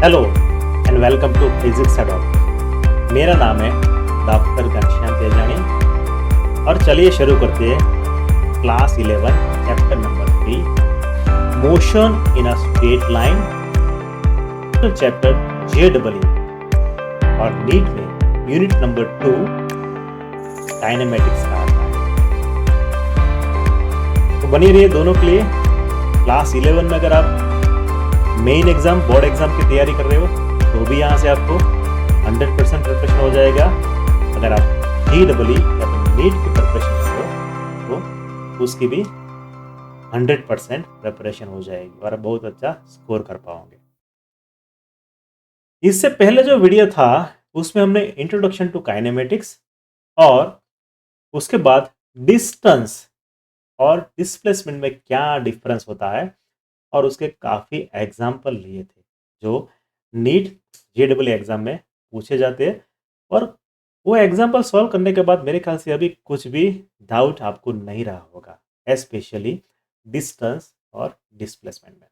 Hello and welcome to physics adopt. मेरा नाम है डॉक्टर घनश्याम तेजानी और चलिए शुरू करते हैं class 11 chapter number 3 motion in a straight line. तो चैप्टर JEE और नीट में यूनिट नंबर 2 काइनेमेटिक्स का आता है। तो बनी रहिए दोनों के लिए। क्लास 11 में अगर आप मेन एग्जाम बोर्ड एग्जाम की तैयारी कर रहे हो तो भी यहाँ से आपको 100% प्रिपरेशन हो जाएगा। अगर आप JEE या तो नीट की प्रिपरेशन कर रहे हो तो उसकी भी 100% प्रिपरेशन हो जाएगी और आप बहुत अच्छा स्कोर कर पाओगे। इससे पहले जो वीडियो था उसमें हमने इंट्रोडक्शन टू काइनेमेटिक्स और उसके बाद डिस्टेंस और डिस्प्लेसमेंट में क्या डिफरेंस होता है और उसके काफ़ी एग्जाम्पल लिए थे जो नीट JEE एग्जाम में पूछे जाते हैं। और वो एग्जाम्पल सॉल्व करने के बाद मेरे ख्याल से अभी कुछ भी डाउट आपको नहीं रहा होगा, स्पेशली डिस्टेंस और डिस्प्लेसमेंट में।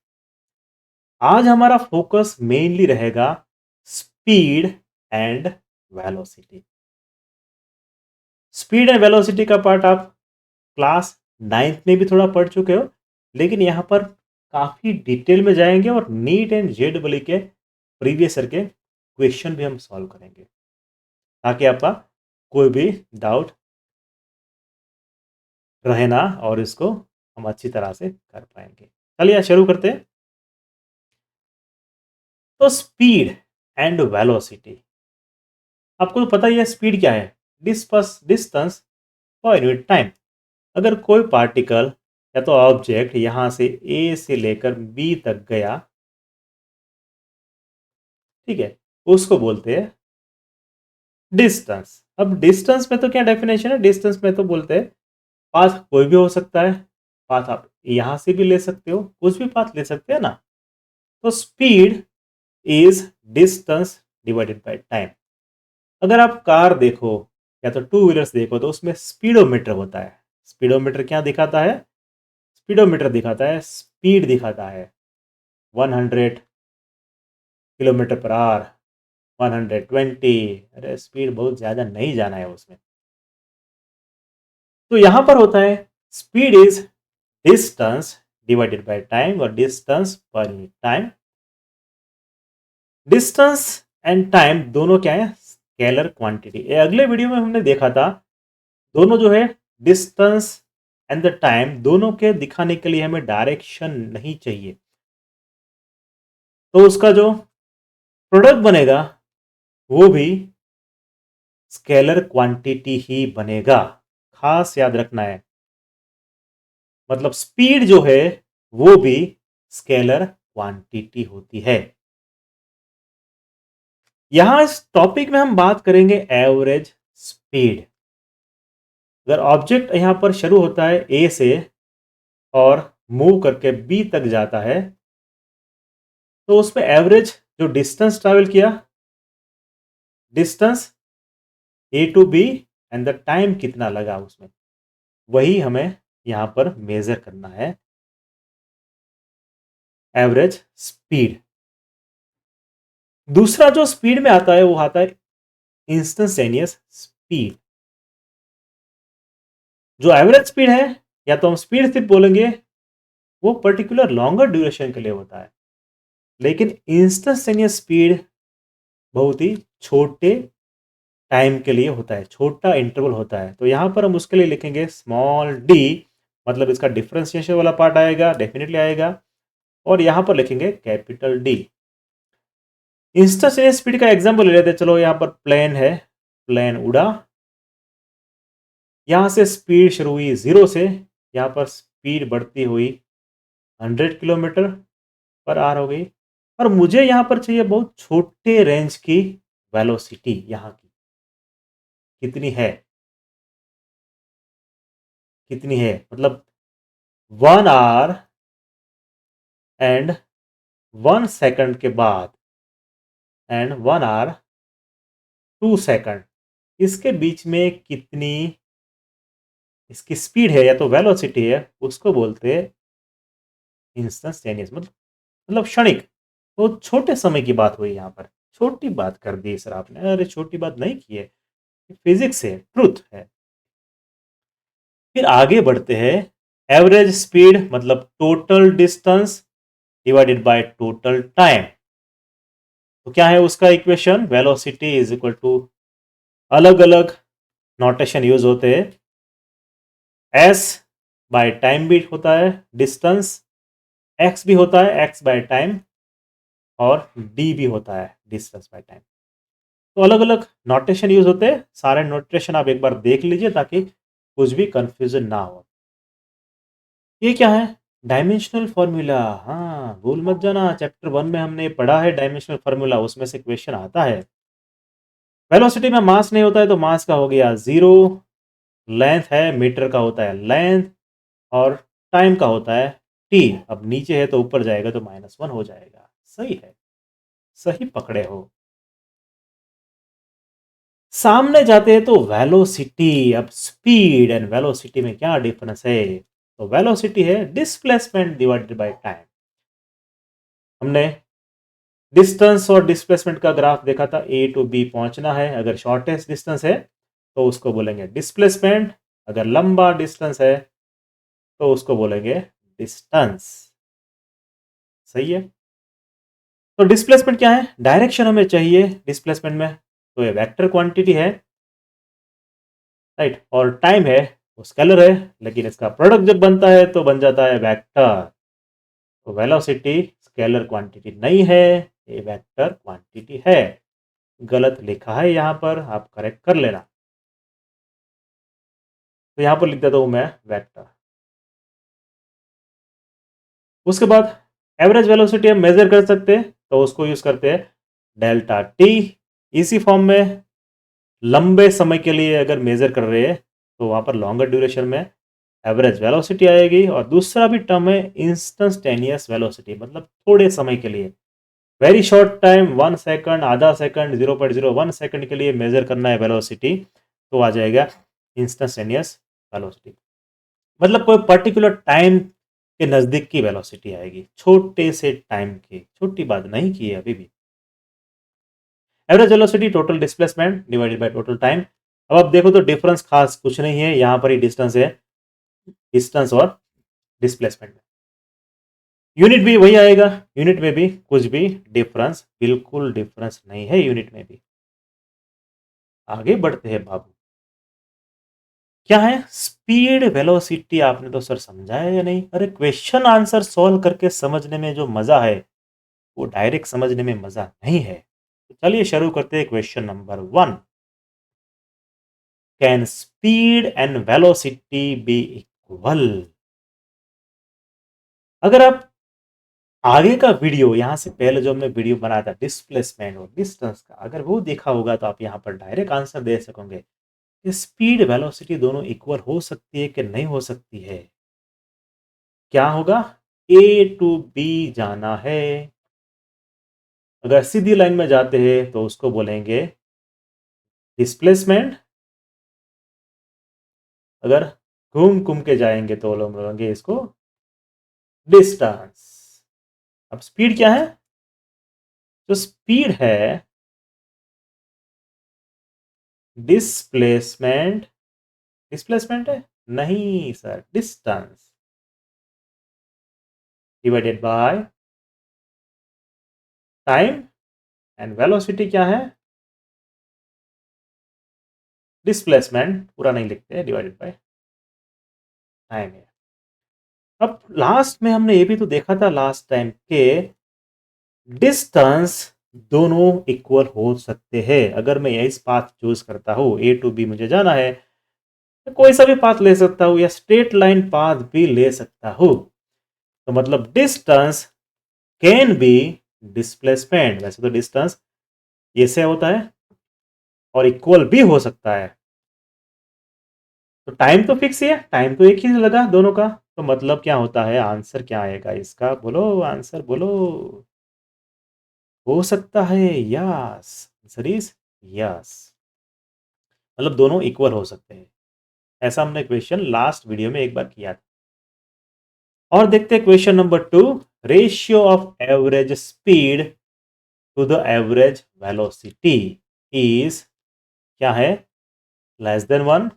आज हमारा फोकस मेनली रहेगा speed and velocity. Speed and velocity का पार्ट आप क्लास 9th में भी थोड़ा पढ़ चुके हो, लेकिन यहाँ पर काफ़ी डिटेल में जाएंगे और नीट एंड JEE के प्रीवियस ईयर के क्वेश्चन भी हम सॉल्व करेंगे ताकि आपका कोई भी डाउट रहे ना और इसको हम अच्छी तरह से कर पाएंगे। चलिए शुरू करते हैं। तो स्पीड एंड वेलोसिटी, आपको तो पता ही है स्पीड क्या है, डिस्टेंस पर यूनिट टाइम। अगर कोई पार्टिकल या तो ऑब्जेक्ट यहां से A से लेकर B तक गया, ठीक है, उसको बोलते हैं डिस्टेंस। अब डिस्टेंस में तो क्या डेफिनेशन है, डिस्टेंस में तो बोलते हैं पाथ कोई भी हो सकता है। पाथ आप यहां से भी ले सकते हो, कुछ भी पाथ ले सकते हैं ना। तो speed is distance divided by time. अगर आप कार देखो या तो टू व्हीलर्स देखो तो उसमें स्पीडोमीटर होता है। स्पीडोमीटर क्या दिखाता है? स्पीडोमीटर दिखाता है स्पीड दिखाता है 100 किलोमीटर पर आवर, 120। अरे स्पीड बहुत ज़्यादा नहीं जाना है उसमें। तो यहां पर होता है speed is distance divided by time और distance per unit time. Distance and time दोनों क्या है? Scalar quantity. अगले वीडियो में हमने देखा था दोनों जो है डिस्टेंस एंड द टाइम दोनों के दिखाने के लिए हमें डायरेक्शन नहीं चाहिए, तो उसका जो प्रोडक्ट बनेगा वो भी स्केलर क्वांटिटी ही बनेगा। खास याद रखना है, मतलब स्पीड जो है वो भी स्केलर क्वांटिटी होती है। यहां इस टॉपिक में हम बात करेंगे एवरेज स्पीड। अगर ऑब्जेक्ट यहां पर शुरू होता है A से और मूव करके B तक जाता है तो उसमें एवरेज जो डिस्टेंस ट्रैवल किया, distance A to B and the time कितना लगा उसमें, वही हमें यहां पर मेजर करना है एवरेज स्पीड। दूसरा जो स्पीड में आता है वो आता है इंस्टेंटेनियस स्पीड। जो एवरेज स्पीड है या तो हम स्पीड सिर्फ बोलेंगे वो पर्टिकुलर लॉन्गर ड्यूरेशन के लिए होता है, लेकिन इंस्टेंटेनियस स्पीड बहुत ही छोटे टाइम के लिए होता है, छोटा इंटरवल होता है। तो यहां पर हम उसके लिए लिखेंगे स्मॉल d, मतलब इसका डिफरेंशिएशन वाला पार्ट आएगा, डेफिनेटली आएगा। और यहां पर लिखेंगे कैपिटल D। इंस्टेंटेनियस स्पीड का एग्जांपल ले लेते हैं। चलो यहां पर प्लेन है, प्लेन उड़ा, यहां से स्पीड शुरू हुई 0 से, यहां पर स्पीड बढ़ती हुई 100 किलोमीटर पर आवर हो गई। और मुझे यहां पर चाहिए बहुत छोटे रेंज की वेलोसिटी, यहां की कितनी है, कितनी है मतलब 1 आवर एंड 1 सेकंड के बाद एंड 1 आवर 2 सेकंड, इसके बीच में कितनी इसकी स्पीड है या तो वेलोसिटी है, उसको बोलते हैं इंस्टेंटेनियस, मतलब क्षणिक। वो छोटे समय की बात हुई यहाँ पर, छोटी बात कर दी सर आपने। अरे छोटी बात नहीं की है, फिजिक्स है, ट्रुथ है। फिर आगे बढ़ते हैं। एवरेज स्पीड मतलब total distance divided by total time. तो क्या है उसका equation? Velocity is equal to, अलग अलग नोटेशन यूज होते हैं। एस बाय टाइम भी होता है डिस्टेंस, एक्स भी होता है एक्स बाय टाइम, और डी भी होता है डिस्टेंस बाय टाइम। तो अलग अलग नोटेशन यूज होते हैं। सारे नोटेशन आप एक बार देख लीजिए ताकि कुछ भी कंफ्यूजन ना हो। ये क्या है? Dimensional formula. हाँ, भूल मत जाना, चैप्टर 1 में हमने पढ़ा है डायमेंशनल फॉर्मूला, उसमें से क्वेश्चन आता है। वेलोसिटी में मास नहीं होता है तो मास का हो गया 0, लेंथ है मीटर का होता है लेंथ, और टाइम का होता है टी। अब नीचे है तो ऊपर जाएगा तो -1 हो जाएगा। सही है, सही पकड़े हो। सामने जाते हैं तो वेलोसिटी। अब स्पीड एंड वेलोसिटी में क्या डिफरेंस है? तो वेलोसिटी है डिस्प्लेसमेंट डिवाइडेड बाय टाइम। हमने डिस्टेंस और डिस्प्लेसमेंट का ग्राफ देखा था। ए टू बी पहुंचना है, अगर शॉर्टेस्ट डिस्टेंस है तो उसको बोलेंगे डिस्प्लेसमेंट, अगर लंबा डिस्टेंस है तो उसको बोलेंगे डिस्टेंस। सही है। तो डिस्प्लेसमेंट क्या है? डायरेक्शन हमें चाहिए डिस्प्लेसमेंट में, तो ये वेक्टर क्वांटिटी है, राइट। और टाइम है वो स्केलर है, लेकिन इसका प्रोडक्ट जब बनता है तो बन जाता है वेक्टर। तो वेलोसिटी स्केलर क्वांटिटी नहीं है, ये वेक्टर क्वांटिटी है। गलत लिखा है यहाँ पर, आप करेक्ट कर लेना। तो यहाँ पर लिख देता हूँ मैं वेक्टर। उसके बाद एवरेज वेलोसिटी हम मेजर कर सकते हैं, तो उसको यूज करते हैं डेल्टा टी। इसी फॉर्म में लंबे समय के लिए अगर मेजर कर रहे हैं तो वहां पर लॉन्गर ड्यूरेशन में एवरेज वेलोसिटी आएगी। और दूसरा भी टर्म है इंस्टेंटेनियस वेलोसिटी, मतलब थोड़े समय के लिए, वेरी शॉर्ट टाइम, 1 सेकंड, आधा सेकंड, 0.01 सेकंड के लिए मेजर करना है वेलोसिटी, तो आ जाएगा इंस्टेंटेनियस वेलोसिटी। मतलब कोई पर्टिकुलर टाइम के नजदीक की वेलोसिटी आएगी, छोटे से टाइम की, छोटी बात नहीं की है अभी भी। Average velocity total displacement divided by total time. अब आप देखो तो डिफरेंस खास कुछ नहीं है, यहां पर ही डिस्टेंस है, डिस्टेंस और डिस्प्लेसमेंट में यूनिट भी वही आएगा। यूनिट में भी कुछ भी डिफरेंस, बिल्कुल डिफरेंस नहीं है यूनिट में भी। आगे बढ़ते हैं बाबू। क्या है स्पीड वेलोसिटी? आपने तो सर समझाया या नहीं? अरे क्वेश्चन आंसर सॉल्व करके समझने में जो मजा है वो डायरेक्ट समझने में मजा नहीं है। तो चलिए शुरू करते हैं question number 1। Can speed and velocity be equal? अगर आप आगे का वीडियो, यहां से पहले जो हमने वीडियो बनाया था डिस्प्लेसमेंट और डिस्टेंस का, अगर वो देखा होगा तो आप यहां पर डायरेक्ट आंसर दे सकोगे कि स्पीड वेलोसिटी दोनों इक्वल हो सकती है कि नहीं हो सकती है। क्या होगा? ए टू बी जाना है, अगर सीधी लाइन में जाते हैं तो उसको बोलेंगे डिस्प्लेसमेंट, अगर घूम घूम के जाएंगे तो लोग बोलेंगे इसको डिस्टेंस। अब स्पीड क्या है? जो स्पीड है डिस्प्लेसमेंट, डिस्प्लेसमेंट है नहीं sir, distance divided by time. And velocity क्या है? डिस्प्लेसमेंट, पूरा नहीं लिखते, डिवाइडेड बाय टाइम है। अब लास्ट में हमने ये भी तो देखा था लास्ट टाइम के डिस्टेंस दोनों इक्वल हो सकते हैं। अगर मैं यही पाथ चूज करता हूं, ए टू बी मुझे जाना है, तो कोई सा भी पाथ ले सकता हूं या स्ट्रेट लाइन पाथ भी ले सकता हूं। तो मतलब डिस्टेंस कैन बी डिस्प्लेसमेंट। वैसे तो डिस्टेंस ये से होता है और इक्वल भी हो सकता है। तो टाइम तो फिक्स ही है, टाइम तो एक ही लगा दोनों का। तो मतलब क्या होता है, आंसर क्या आएगा इसका? बोलो आंसर बोलो। हो सकता है, यस, आंसर इज यस। मतलब दोनों इक्वल हो सकते हैं। ऐसा हमने क्वेश्चन लास्ट वीडियो में एक बार किया था। और देखते हैं question number 2। Ratio of average speed to the average velocity is क्या है? Less than 1,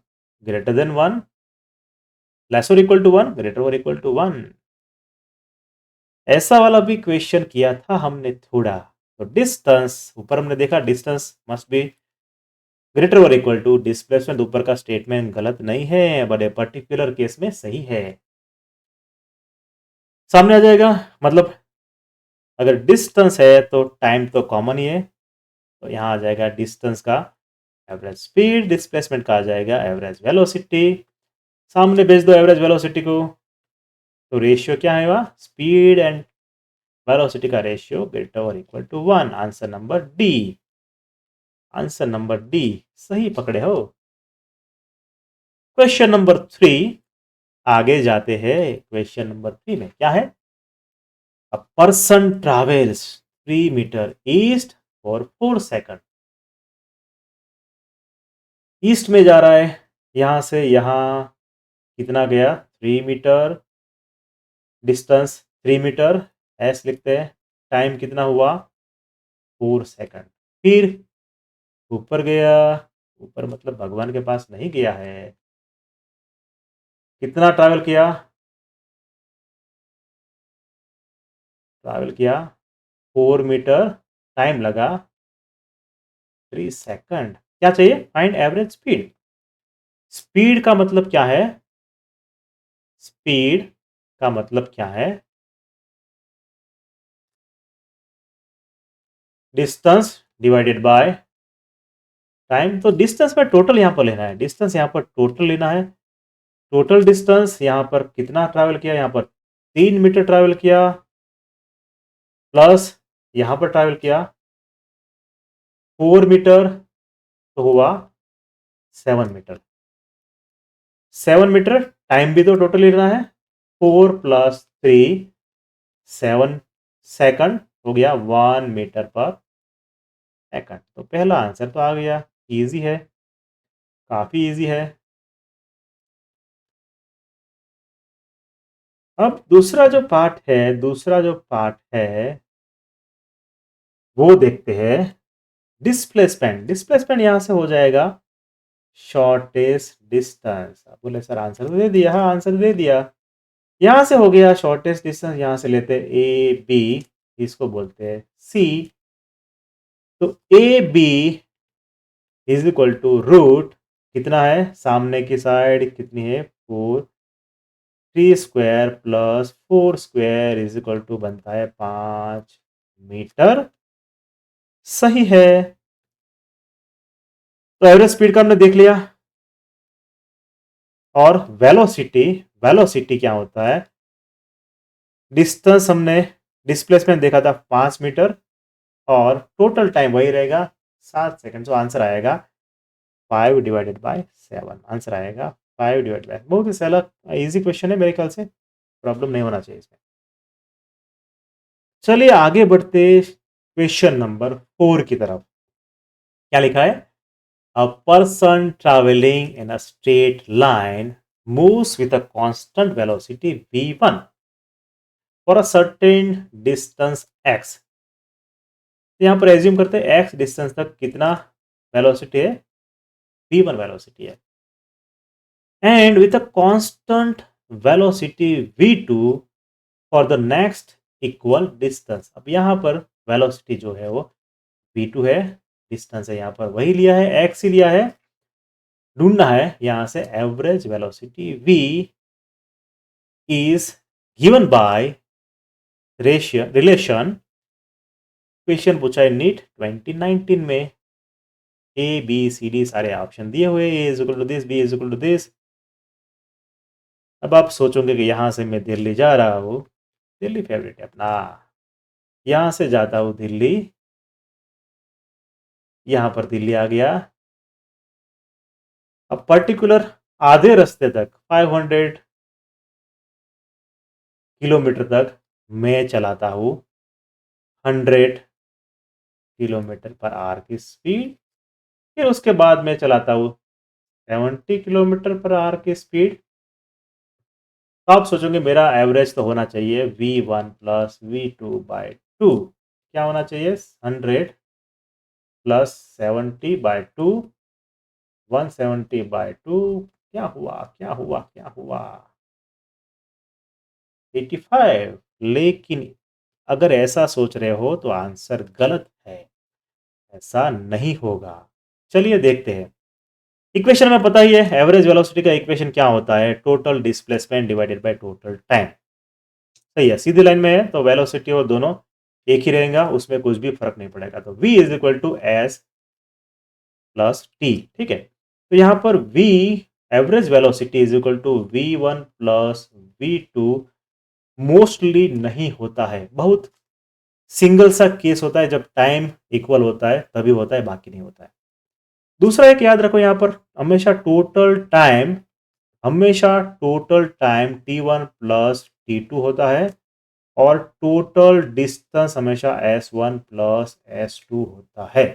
greater than 1, less और इक्वल टू 1, ग्रेटर और इक्वल टू 1। ऐसा वाला भी क्वेश्चन किया था हमने थोड़ा। तो डिस्टेंस ऊपर हमने देखा, डिस्टेंस मस्ट बी ग्रेटर और इक्वल टू डिस्प्लेसमेंट। ऊपर का स्टेटमेंट गलत नहीं है, बट ए पर्टिकुलर केस में सही है। सामने आ जाएगा, मतलब अगर डिस्टेंस है तो टाइम तो कॉमन ही है, तो यहां आ जाएगा डिस्टेंस का एवरेज स्पीड, डिस्प्लेसमेंट का आ जाएगा एवरेज वेलोसिटी। सामने भेज दो एवरेज वेलोसिटी को, तो रेशियो क्या है? वह स्पीड एंड वेलोसिटी का रेशियो ग्रेटर और equal to 1। Answer number D, answer number D सही पकड़े हो। क्वेश्चन नंबर 3, आगे जाते हैं। क्वेश्चन नंबर 3 में क्या है? A person travels 3 metre east for 4 second. East में जा रहा है, यहां से यहां कितना गया? 3 मीटर। डिस्टेंस 3 मीटर, एस लिखते हैं। टाइम कितना हुआ? 4 सेकंड। फिर ऊपर गया, ऊपर मतलब भगवान के पास नहीं गया है। कितना ट्रैवल किया? ट्रैवल किया 4 मीटर, टाइम लगा 3 सेकंड। क्या चाहिए? Find average speed. स्पीड का मतलब क्या है? स्पीड का मतलब क्या है? Distance divided by time. तो डिस्टेंस में टोटल यहां पर लेना है, डिस्टेंस यहां पर टोटल लेना है। टोटल डिस्टेंस यहां पर कितना ट्रैवल किया? यहां पर 3 मीटर ट्रैवल किया, प्लस यहां पर ट्रैवल किया 4 मीटर, तो हुआ 7 मीटर। 7 मीटर, टाइम भी तो टोटल लेना है। 4 प्लस 3, 7 सेकंड हो गया 1 मीटर पर सेकंड। तो पहला आंसर तो आ गया। इजी है, काफी इजी है। अब दूसरा जो पार्ट है वो देखते हैं। डिस्प्लेसमेंट, डिस्प्लेसमेंट यहां से हो जाएगा शॉर्टेस्ट डिस्टेंस। आप बोले सर आंसर तो दे दिया। हाँ, आंसर दे दिया। यहां से हो गया शॉर्टेस्ट डिस्टेंस, यहां से लेते हैं ए बी, इसको बोलते हैं सी। तो A B is equal to root, कितना है सामने की साइड? कितनी है? 4। 3 square plus 4 square is equal to बनता है 5 मीटर। सही है। तो एवरेज स्पीड का हमने देख लिया। और वेलोसिटी, वेलोसिटी क्या होता है? डिस्टेंस हमने, डिस्प्लेसमेंट देखा था 5 मीटर, और टोटल टाइम वही रहेगा 7 सेकंड। तो आंसर आएगा 5 डिवाइडेड बाय 7। आंसर आएगा 5 डिवाइडेड बाय। बहुत ही सहला इजी क्वेश्चन है, मेरे ख्याल से प्रॉब्लम नहीं होना चाहिए इसमें। चलिए आगे बढ़ते क्वेश्चन नंबर 4 की तरफ। क्या लिखा है? A person travelling in a straight line moves with a constant velocity v1 for a certain distance x। यहां पर एज्यूम करते हैं x डिस्टेंस तक कितना वेलोसिटी है? v1 वेलोसिटी है। And with a constant velocity v2 for the next equal distance. अब यहां पर वेलोसिटी जो है वो v2 है, डिस्टेंस है यहां पर वही लिया है, x ही लिया है। ढूंढना है यहां से average velocity v is given by relation. Question पूछा है नीट 2019 में। ए बी सी डी सारे ऑप्शन दिए हुए, A is equal to this, B is equal to this. अब आप सोचोगे कि यहां से मैं दिल्ली जा रहा हूं, दिल्ली फेवरेट है अपना, यहां से जाता हूं दिल्ली, यहां पर दिल्ली आ गया। अब पर्टिकुलर आधे रास्ते तक 500 किलोमीटर तक मैं चलाता हूं 100 किलोमीटर पर आवर की स्पीड। फिर उसके बाद मैं चलाता हूं 70 किलोमीटर पर आवर की स्पीड। तो आप सोचोगे मेरा एवरेज तो होना चाहिए v1 प्लस v2/2। क्या होना चाहिए? 100 प्लस 70/2, 170/2। क्या हुआ, क्या हुआ, क्या हुआ? 85। लेकिन अगर ऐसा सोच रहे हो तो आंसर गलत है, ऐसा नहीं होगा। चलिए देखते हैं। इक्वेशन में पता ही है, एवरेज वेलोसिटी का इक्वेशन क्या होता है? Total displacement divided by total time. सही है, सीधी लाइन में है तो वेलोसिटी और दोनों एक ही रहेगा, उसमें कुछ भी फर्क नहीं पड़ेगा। तो v is equal to s plus t. ठीक है, तो यहां पर v average velocity is equal to v1 plus v2 mostly नहीं होता है, बहुत सिंगल सा केस होता है, जब टाइम इक्वल होता है तभी होता है, बाकी नहीं होता है। दूसरा एक याद रखो, यहां पर हमेशा total time t1 plus t2 होता है, और टोटल डिस्टेंस हमेशा s1 प्लस s2 होता है।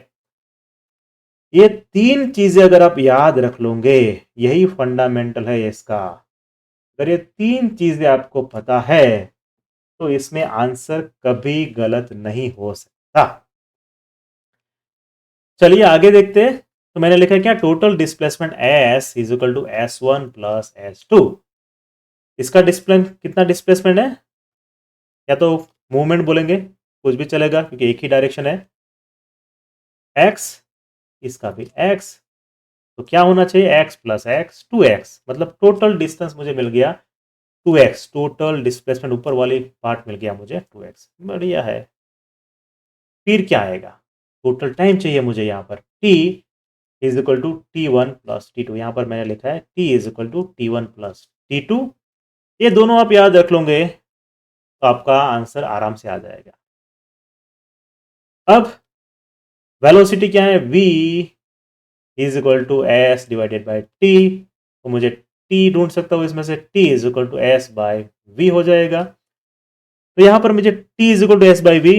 ये तीन चीजें अगर आप याद रख लोगे, यही फंडामेंटल है इसका। अगर ये तीन चीजें आपको पता है तो इसमें आंसर कभी गलत नहीं हो सकता। चलिए आगे देखते हैं। तो मैंने लिखा है क्या? Total displacement s is equal to s1 plus s2। इसका कितना डिस्प्लेसमेंट है? या तो मूवमेंट बोलेंगे, कुछ भी चलेगा क्योंकि एक ही डायरेक्शन है। x, इसका भी x, तो क्या होना चाहिए? x प्लस x 2x, मतलब टोटल डिस्टेंस मुझे मिल गया 2x। टोटल डिस्प्लेसमेंट ऊपर वाली पार्ट मिल गया मुझे 2x, बढ़िया है। फिर क्या आएगा? टोटल टाइम चाहिए मुझे, यहां पर t is equal to t1 plus t2। यहां पर मैंने लिखा है t is equal to t1 plus t2। ये दोनों आप याद रख लोगे तो आपका आंसर आराम से आ जाएगा। अब वेलोसिटी क्या है? v is equal to s divided by t. तो मुझे t ढूंढ सकता हूं इसमें से, t is equal to s by v हो जाएगा। तो यहां पर मुझे t is equal to s by v,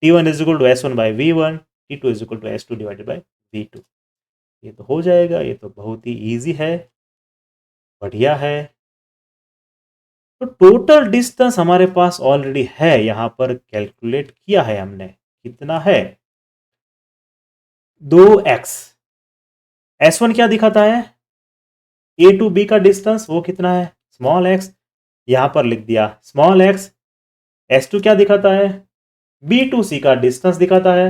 t1 is equal to s one by v one, t2 is equal to s two divided by v two. ये तो हो जाएगा, ये तो बहुत ही ईजी है, बढ़िया है। तो टोटल डिस्टेंस हमारे पास ऑलरेडी है, यहां पर कैलकुलेट किया है हमने। कितना है? 2x। s1 क्या दिखाता है? a टू b का डिस्टेंस, वो कितना है? Small x। यहां पर लिख दिया स्मॉल x। s2 क्या दिखाता है? b टू c का डिस्टेंस दिखाता है,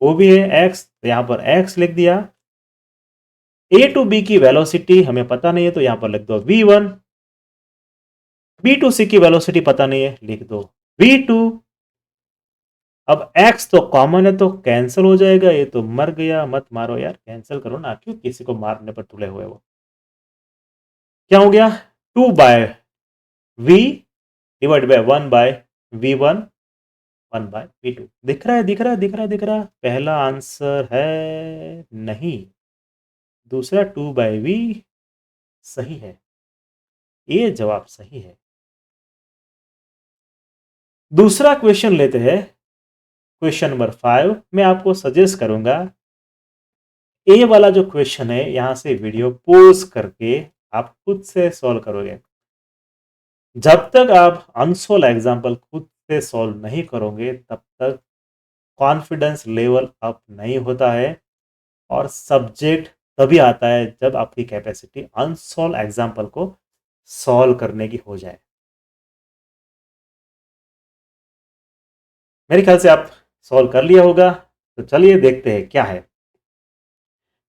वो भी है x, तो यहां पर x लिख दिया। a टू b की वेलोसिटी हमें पता नहीं है, तो यहां पर लिख दो v1। b टू c की वेलोसिटी पता नहीं है, लिख दो v2। अब x तो कॉमन है तो कैंसिल हो जाएगा, ये तो मर गया। मत मारो यार, कैंसिल करो ना, क्यों किसी को मारने पर तुले हुए हो। क्या हो गया? 2 by v divide by 1 by v1, 1 by v2। दिख रहा है, दिख रहा है, दिख रहा है, दिख रहा है। पहला आंसर है नहीं, दूसरा 2 बाय v सही है, ये जवाब सही है। दूसरा क्वेश्चन लेते हैं, क्वेश्चन नंबर 5। मैं आपको सजेस्ट करूंगा ए वाला जो क्वेश्चन है, यहां से वीडियो पॉज करके आप खुद से सॉल्व करोगे। जब तक आप अनसोल्व एग्जाम्पल खुद से सॉल्व नहीं करोगे तब तक कॉन्फिडेंस लेवल अप नहीं होता है, और सब्जेक्ट तभी आता है जब आपकी कैपेसिटी अनसोल्व एग्जाम्पल को सॉल्व करने की हो जाए। मेरे ख्याल से आप सॉल्व कर लिया होगा, तो चलिए देखते हैं क्या है।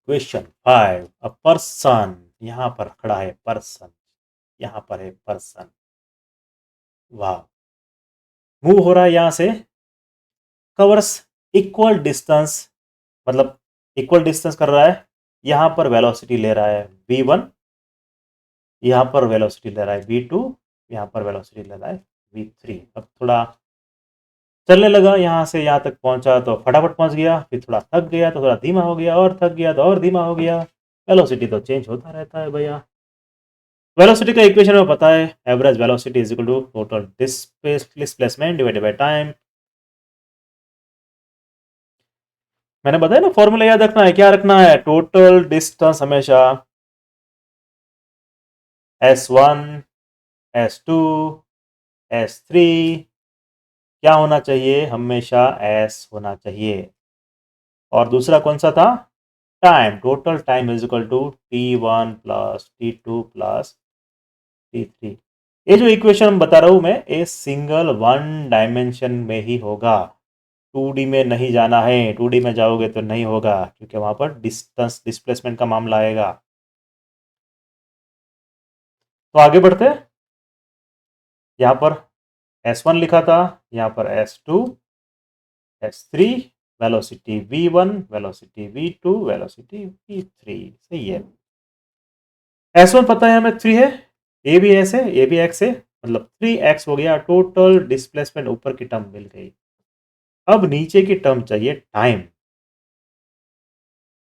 क्वेश्चन 5। अ पर्सन, यहां पर खड़ा है पर्सन, यहां पर है पर्सन, वाह, मूव हो रहा है यहां से, कवर्स इक्वल डिस्टेंस, मतलब इक्वल डिस्टेंस कर रहा है। यहां पर वेलोसिटी ले रहा है v1, यहां पर वेलोसिटी ले रहा है v2, यहां पर वेलोसिटी ले रहा है v3। अब थोड़ा चलने लगा, यहां से यहां तक पहुंचा तो फटाफट पहुंच गया, फिर थोड़ा थक गया तो थोड़ा धीमा हो गया, और थक गया तो और धीमा हो गया। वेलोसिटी तो चेंज होता रहता है भैया। वेलोसिटी का इक्वेशन में पता है, average velocity is equal to total displacement divided by time. मैंने बताया ना, फॉर्मूला याद रखना है। क्या रखना है? टोटल डिस्टेंस हमेशा s1 S2, S3 क्या होना चाहिए? हमेशा S होना चाहिए। और दूसरा कौन सा था? Time, total time is equal to T1 plus T2 plus T3। ये जो इक्वेशन बता रहा हूं मैं, ये सिंगल वन डायमेंशन में ही होगा। 2D में नहीं जाना है, 2D में जाओगे तो नहीं होगा, क्योंकि वहां पर डिस्टेंस डिस्प्लेसमेंट का मामला आएगा। तो आगे बढ़ते हैं। यहां पर S1 लिखा था, यहां पर S2, S3, velocity V1, velocity V2, velocity V3। सही है। S1 पता है हमें 3 है, ये भी S है, ये भी X है, मतलब 3X हो गया। टोटल डिस्प्लेसमेंट ऊपर की टर्म मिल गई। अब नीचे की टर्म चाहिए टाइम।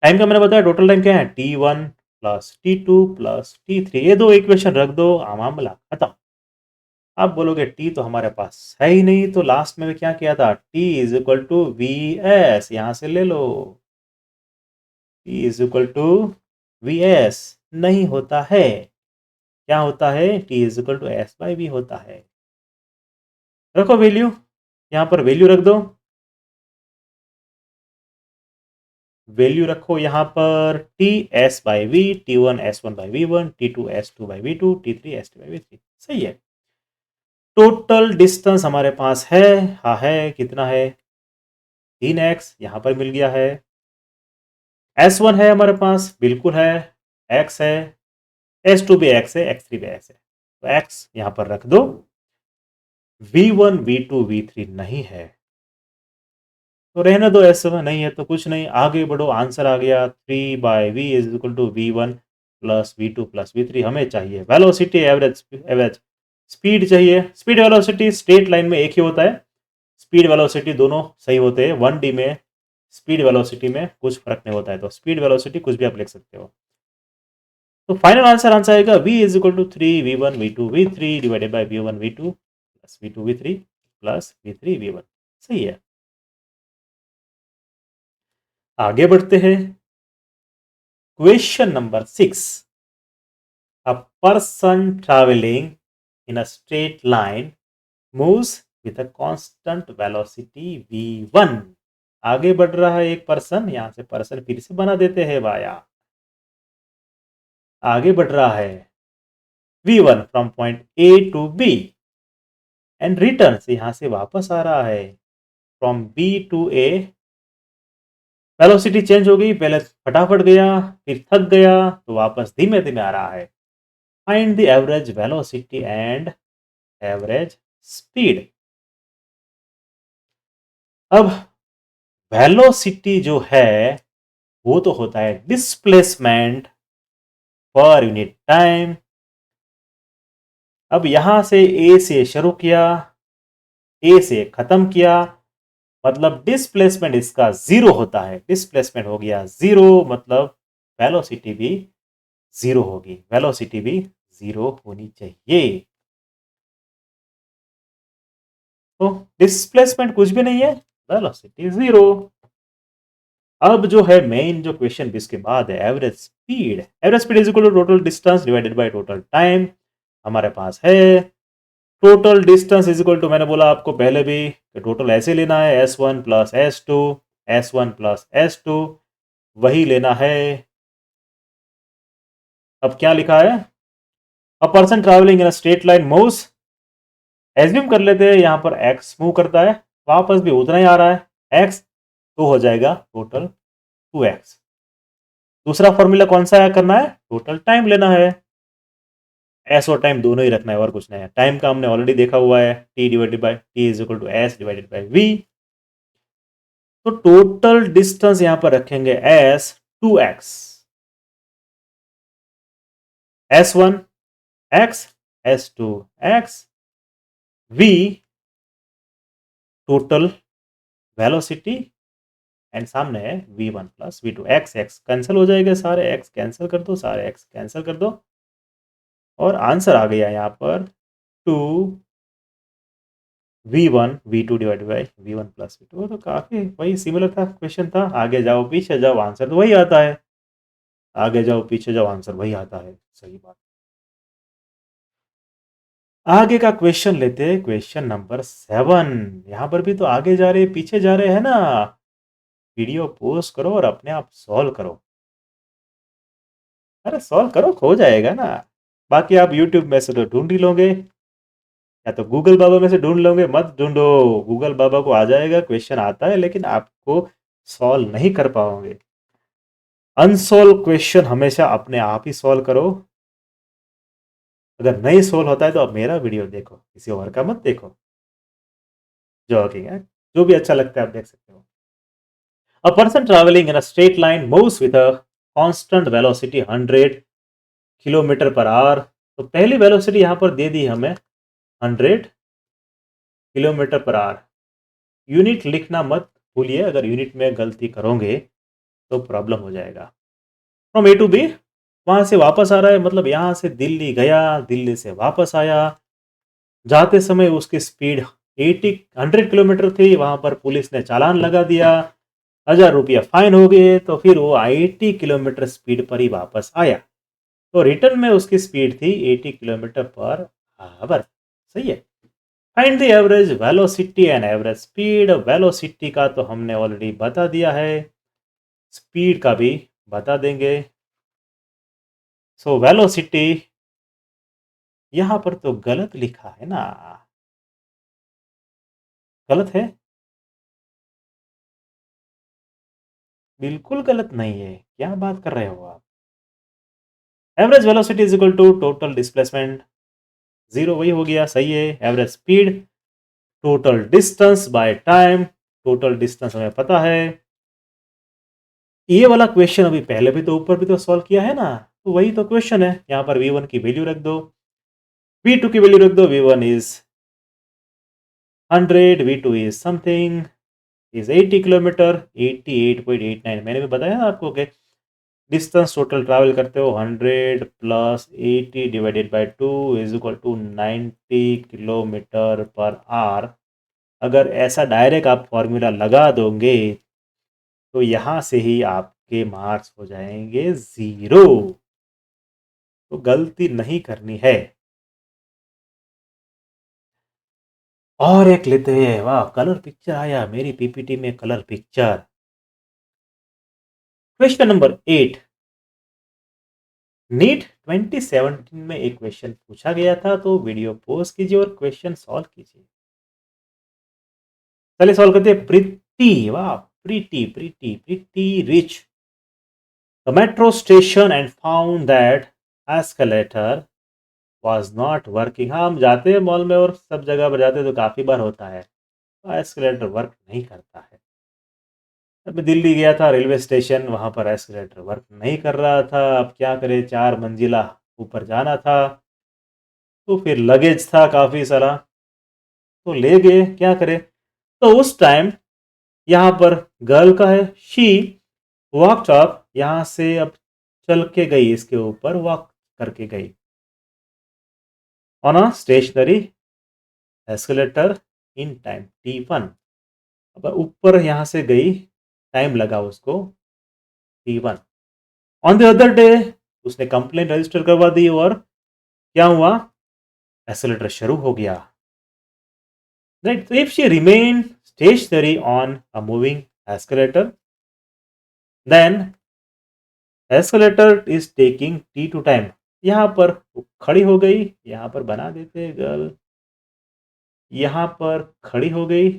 टाइम का मैंने बताया टोटल टाइम क्या है? T1 plus T2 plus T3। ये दो इक्वेशन रख दो, मामला खत्म। आप बोलोगे T तो हमारे पास है ही नहीं, तो लास्ट में क्या किया था? T is equal to VS, यहां से ले लो। T is equal to VS नहीं होता है। क्या होता है? T is equal to S by V होता है। रखो वैल्यू, यहां पर वैल्यू रख दो। वैल्यू रखो यहां पर t s by v, T1 S1 by V1, T2 S2 by V2, T3 S2 by V3। सही है। टोटल डिस्टेंस हमारे पास है, हाँ है, कितना है? 3x, यहां पर मिल गया है। S1 है हमारे पास, बिल्कुल है, x है, S2 भी x है, x3 भी x है, तो x यहां पर रख दो। V1 V2 V3 नहीं है तो रहने दो, S में नहीं है तो कुछ नहीं, आगे बढ़ो। आंसर आ गया 3 by v is equal to V1 plus V2 plus V3। हमें चाहिए वेलोसिटी, एवरेज एवरेज स्पीड चाहिए। स्पीड वेलोसिटी स्ट्रेट लाइन में एक ही होता है, स्पीड वेलोसिटी दोनों सही होते हैं। 1D में स्पीड वेलोसिटी में कुछ फर्क नहीं होता है, तो स्पीड वेलोसिटी कुछ भी आप लिख सकते हो। तो फाइनल आंसर आएगा V is equal to 3V1 V2 V3 divided by V1 V2 plus V2 V3 plus V3 V1। सही है। आगे बढ़ते हैं। Question number 6। A person traveling in a straight line moves with a constant velocity v1। आगे बढ़ रहा है एक पर्सन, यहां से पर्सन फिर से बना देते हैं वाया। आगे बढ़ रहा है v1 from point A to B and return, यहां से वापस आ रहा है from B to A। Velocity change हो गई, पहले फटाफट गया, फिर थक गया, तो वापस धीमे धीमे आ रहा है। Find the average velocity and average speed. अब वेलोसिटी जो है वो तो होता है डिस्प्लेसमेंट पर यूनिट टाइम। अब यहां से ए से शुरू किया, ए से खत्म किया, मतलब डिस्प्लेसमेंट इसका जीरो होता है। डिस्प्लेसमेंट हो गया जीरो, मतलब वेलोसिटी भी जीरो होगी। वेलोसिटी भी जीरो होनी चाहिए। तो डिस्प्लेसमेंट कुछ भी नहीं है, वेलोसिटी जीरो। अब जो है मेन जो क्वेश्चन इसके बाद है average speed. Average speed is equal to total distance divided by total time. हमारे पास है total distance is equal to, मैंने बोला आपको पहले भी, टोटल ऐसे लेना है S1 plus S2, S1 plus S2, वही लेना है। अब क्या लिखा है? A person travelling in a straight line moves, assume कर लेते हैं यहां पर x मूव करता है, वापस भी उतना ही आ रहा है x, तो हो जाएगा टोटल 2x। दूसरा फॉर्मूला कौन सा करना है? टोटल टाइम लेना है। एस और टाइम दोनों ही रखना है और कुछ नहीं है। टाइम का हमने ऑलरेडी देखा हुआ है, t divided by t is equal to s divided by v. तो टोटल डिस्टेंस यहां पर रखेंगे एस 2x, S1 x, S2 x, v total velocity, and सामने है v1 plus v2। x x cancel हो जाएगा, सारे x कैंसिल कर दो, सारे x कैंसिल कर दो, और आंसर आ गया यहां पर 2 v1 v2 divided by v1 plus v2। तो काफी वही सिमिलर था, क्वेश्चन था। आगे जाओ पीछे जाओ आंसर तो वही आता है, आगे जाओ पीछे जाओ आंसर वही आता है। सही बात। आगे का क्वेश्चन लेते हैं, क्वेश्चन नंबर 7। यहाँ पर भी तो आगे जा रहे पीछे जा रहे हैं ना। वीडियो पॉज करो और अपने आप सॉल्व करो। अरे सॉल्व करो, हो जाएगा ना। बाकी आप यूट्यूब में से तो ढूंढ ही लोगे, या तो गूगल बाबा में से ढूंढ लोगे। मत ढूंढो, गूगल बाबा को आ जाएगा, क्वेश्चन आता है, लेकिन आपको सॉल्व नहीं कर पाओगे। अनसॉल्व क्वेश्चन हमेशा अपने आप ही सॉल्व करो। अगर नहीं सोल्व होता है तो अब मेरा वीडियो देखो, किसी और का मत देखो। जॉगिंग है, जो भी अच्छा लगता है आप देख सकते हो। A person travelling in a straight line moves with a constant velocity 100 kilometre per our. तो पहली वेलोसिटी यहां पर दे दी हमें 100 किलोमीटर पर आवर। यूनिट लिखना मत भूलिए, अगर यूनिट में गलती करोगे तो प्रॉब्लम हो जाएगा। फ्रॉम ए टू बी, वहां से वापस आ रहा है, मतलब यहां से दिल्ली गया, दिल्ली से वापस आया। जाते समय उसकी स्पीड 100 किलोमीटर थी, वहां पर पुलिस ने चालान लगा दिया, 1000 रुपया फाइन हो गए। तो फिर वो 80 किलोमीटर स्पीड पर ही वापस आया। तो रिटर्न में उसकी स्पीड थी 80 किलोमीटर पर आवर। सही है। Find the average velocity and average speed. Velocity का तो हमने ऑलरेडी बता दिया है, स्पीड का भी बता देंगे। सो वेलोसिटी यहां पर तो गलत लिखा है ना, गलत है, बिल्कुल गलत नहीं है। क्या बात कर रहे हो आप। Average velocity is equal to total displacement, zero वही हो गया, सही है। Average speed total distance by time, total distance हमें पता है। ये वाला क्वेश्चन अभी पहले भी तो ऊपर भी तो सॉल्व किया है ना, तो वही तो क्वेश्चन है। यहाँ पर v1 की वैल्यू रख दो, v2 की वैल्यू रख दो। v1 is 100, v2 is something, is 80 kilometre, 88.89। मैंने भी बताया ना आपको कि डिस्टेंस टोटल ट्रैवल करते हो 100 plus 80 divided by 2 is equal to 90 kilometre per hour. अगर ऐसा डायरेक्ट आप फॉर्मूला लगा दोगे तो यहाँ से ही आपके मार्क्स हो जाएंगे 0। तो गलती नहीं करनी है। और एक लेते हैं, वाह कलर पिक्चर आया मेरी पीपीटी में, colour picture. Question number 8। NEET 2017 में एक क्वेश्चन पूछा गया था, तो वीडियो पॉज कीजिए और क्वेश्चन सॉल्व कीजिए। चलिए सॉल्व करते हैं। प्रीति, वाह Preeti Preeti Preeti reach the metro station and found that escalator was not working. हाँ, हम जाते हैं मॉल में और सब जगह पर जाते हैं तो काफ़ी बार होता है, तो एस्केलेटर वर्क नहीं करता है। अब मैं दिल्ली गया था, रेलवे स्टेशन, वहाँ पर एस्केलेटर वर्क नहीं कर रहा था। अब क्या करें, 4 मंजिला ऊपर जाना था, तो फिर लगेज था काफ़ी सारा, तो ले गए, क्या करें। तो उस टाइम यहाँ पर गर्ल का है, शी वॉकड अप, यहाँ से अब चल के गई, इसके ऊपर वॉक करके गई on a stationary escalator in time T1। अब ऊपर यहाँ से गई, टाइम लगा उसको T1। On the other day उसने कंप्लेंट रजिस्टर करवा दी, और क्या हुआ, एस्केलेटर शुरू हो गया। राइट, तो if she remain stationary on a moving escalator, then escalator is taking T2 time. यहाँ पर खड़ी हो गई, यहाँ पर बना देते गर्ल, यहाँ पर खड़ी हो गई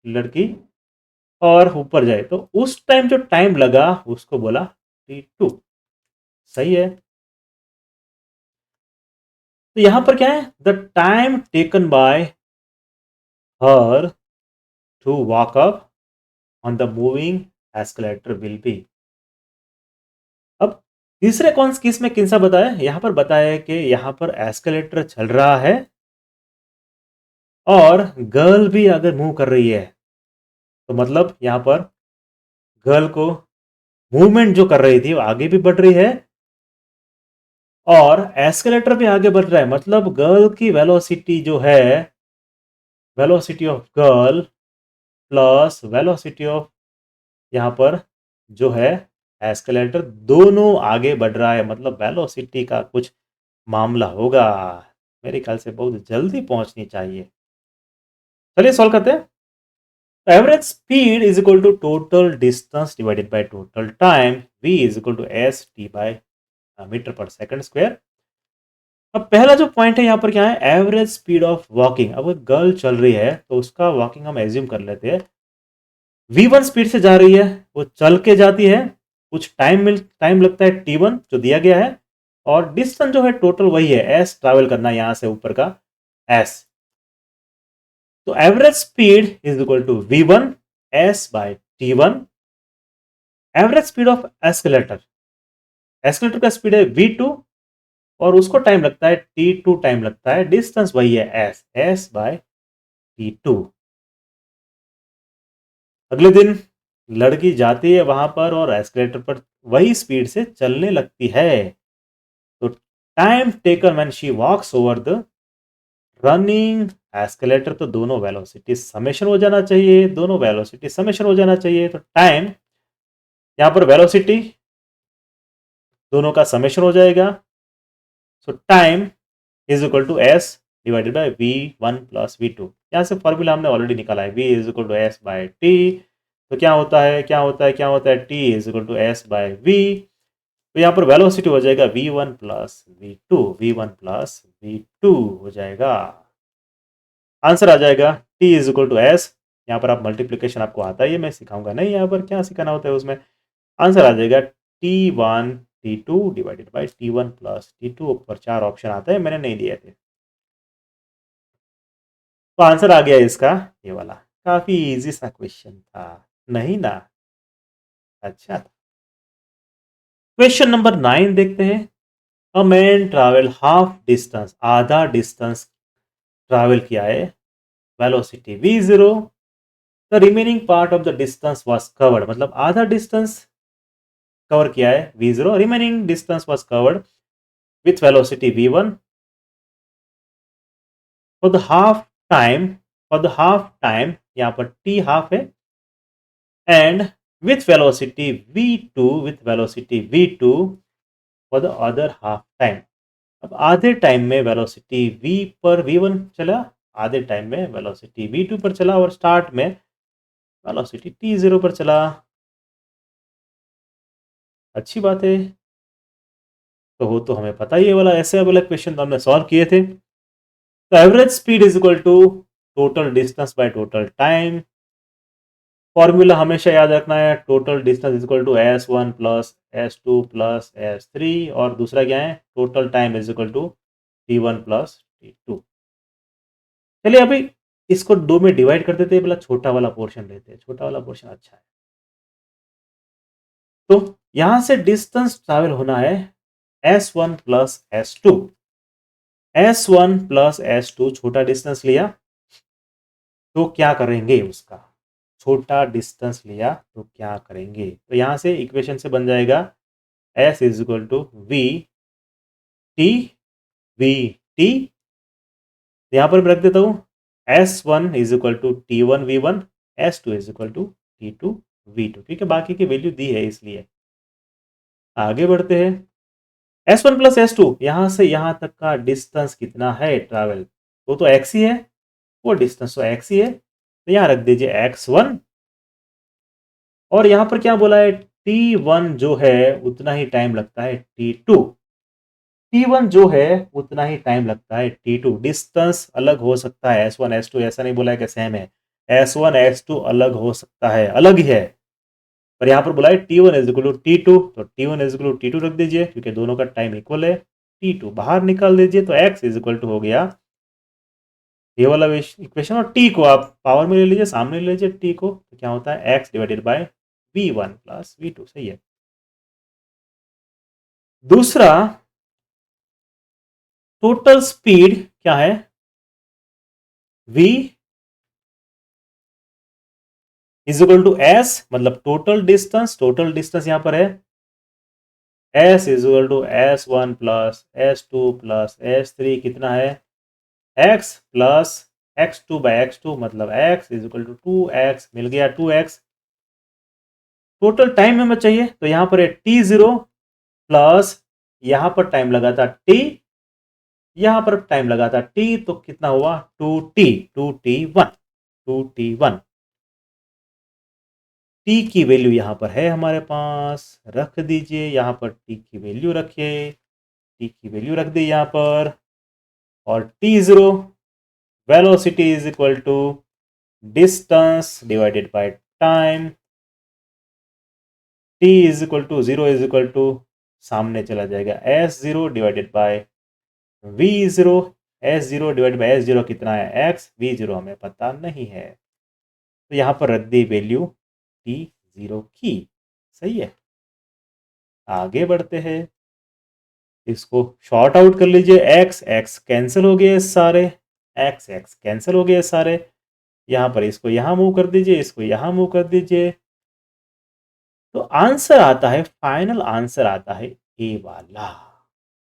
लड़की और ऊपर जाए, तो उस टाइम जो टाइम लगा उसको बोला T2। सही है। तो यहां पर क्या है, the time taken by her to walk up on the moving escalator will be. अब तीसरे कौन किस में किन सा बताया, यहां पर बताया कि यहां पर एस्केलेटर चल रहा है और गर्ल भी अगर मूव कर रही है, तो मतलब यहां पर गर्ल को मूवमेंट जो कर रही थी वो आगे भी बढ़ रही है और एस्केलेटर भी आगे बढ़ रहा है। मतलब गर्ल की वेलोसिटी जो है, velocity of girl plus velocity of यहाँ पर जो है एस्केलेटर, दोनों आगे बढ़ रहा है, मतलब वेलोसिटी का कुछ मामला होगा। मेरे ख्याल से बहुत जल्दी पहुंचनी चाहिए। चलिए सॉल्व करते हैं। Average speed is equal to total distance divided by total time, v is equal to s t by metre per second square. अब पहला जो पॉइंट है यहाँ पर क्या है, एवरेज स्पीड ऑफ वॉकिंग। अब गर्ल चल रही है तो उसका वॉकिंग हम एज्यूम कर लेते हैं v1 स्पीड से जा रही है, वो चल के जाती है, कुछ टाइम लगता है t1 जो दिया गया है, और डिस्टेंस जो है टोटल वही है s ट्रैवल करना यहां से ऊपर का s। तो average speed is equal to v1 s by t1। Average speed of escalator, escalator का स्पीड है v2 और उसको टाइम लगता है t2 टाइम लगता है, डिस्टेंस वही है s बाय t2। अगले दिन लड़की जाती है वहां पर और एस्केलेटर पर वही स्पीड से चलने लगती है। तो time taken when she walks over the running escalator, तो दोनों वेलोसिटी समेशन हो जाना चाहिए, दोनों वेलोसिटी समेशन हो जाना चाहिए। तो टाइम, यहां पर वेलोसिटी दोनों का समेशन हो जाएगा। So time is equal to s divided by v one plus v two. यहां से फॉर्मूला हमने ऑलरेडी निकाला है, v is equal to s by t. तो क्या होता है, t is equal to s by v. तो यहाँ पर वेलोसिटी हो जाएगा v1 प्लस v2 हो जाएगा। आंसर आ जाएगा t is equal to s. यहाँ पर आप मल्टीप्लीकेशन आपको आता है, ये मैं सिखाऊंगा नहीं, यहाँ पर क्या सिखाना होता है उसमें। आंसर आ जाएगा t1 t2 divided by t1 plus t2। ऊपर 4 ऑप्शन आते हैं, मैंने नहीं दिए थे। तो आंसर आ गया इसका ये वाला। काफी इजी सा क्वेश्चन था, नहीं ना? अच्छा था। क्वेश्चन नंबर 9 देखते हैं। A man travel half distance, आधा डिस्टेंस ट्रैवल किया है, velocity v0, the remaining part of the distance was covered, मतलब आधा डिस्टेंस कवर किया है v0, remaining distance was covered with velocity v1 for the half time. यहाँ पर t half है, and with velocity v2 for the other half time. अब आधे time में वेलोसिटी v पर v1 चला, आधे टाइम में वेलोसिटी v2 पर चला, और स्टार्ट में वेलोसिटी t0 पर चला। अच्छी बात है। तो वो तो हमें पता ही है, वाला ऐसे वाला क्वेश्चन तो हमने सॉल्व किए थे। तो average speed is equal to total distance by total time. Formula हमेशा याद रखना है, total distance is equal to s1 plus s2 plus s3, और दूसरा क्या है, total time is equal to t1 plus t2। चलिए अभी इसको दो में डिवाइड कर देते हैं, पहला छोटा वाला पोर्शन लेते हैं, छोटा वाला पोर्शन अच्छा है। तो यहां से डिस्टेंस ट्रैवल होना है s1 plus s2। s1 plus s2 छोटा डिस्टेंस लिया, तो क्या करेंगे, उसका छोटा डिस्टेंस लिया तो क्या करेंगे। तो यहां से इक्वेशन से बन जाएगा s is equal to v t v t. यहां पर मैं रख देता हूं s1 is equal to t1 v1, s2 is equal to t2 v2, क्योंकि बाकी की वैल्यू दी है इसलिए। आगे बढ़ते हैं। s1 प्लस s2, यहां से यहां तक का डिस्टेंस कितना है ट्रैवल, वो तो x ही है, वो डिस्टेंस तो x ही है, तो यहां रख दीजिए x1। और यहां पर क्या बोला है, t1 जो है उतना ही टाइम लगता है t2, t1 जो है उतना ही टाइम लगता है t2। डिस्टेंस अलग हो सकता है s1 s2, ऐसा नहीं बोला है कि सेम है, s1 s2 अलग हो सकता है, अलग ही है, पर यहां पर बोला है t1 is equal to t2, तो t1 is equal to t2 रख दीजिए, क्योंकि दोनों का टाइम इक्वल है। t2 बाहर निकाल दीजिए, तो x इज इक्वल टू हो गया ये वाला इक्वेशन, और t को आप पावर में ले लीजिए, सामने ले लीजिए t को, तो क्या होता है x divided by v1 plus v2, सही है। दूसरा, टोटल स्पीड क्या है, v is equal to s, मतलब टोटल डिस्टेंस यहां पर है, s is equal to s1 plus s2 plus s3, कितना है x plus x2 bye x2, मतलब x is equal to 2x, मिल गया 2x। टोटल टाइम हमें चाहिए, तो यहां पर है t0 प्लस, यहां पर टाइम लगा था t, यहां पर टाइम लगा था टी, तो कितना हुआ 2t1 टी की वैल्यू यहां पर है हमारे पास, रख दीजिए यहां पर टी की वैल्यू रखिए, टी की वैल्यू रख दी यहां पर, और t0 velocity is equal to distance divided by time, t is equal to 0 is equal to सामने चला जाएगा s0 divided by v0, s0 divided by s0 कितना है x, v0 हमें पता नहीं है, तो यहां पर रख दी वैल्यू t0 की। सही है, आगे बढ़ते हैं, इसको शॉर्ट आउट कर लीजिए, x x कैंसिल हो गए सारे, x x कैंसिल हो गए सारे, यहां पर इसको यहां मूव कर दीजिए, इसको यहां मूव कर दीजिए, तो आंसर आता है, फाइनल आंसर आता है ए वाला,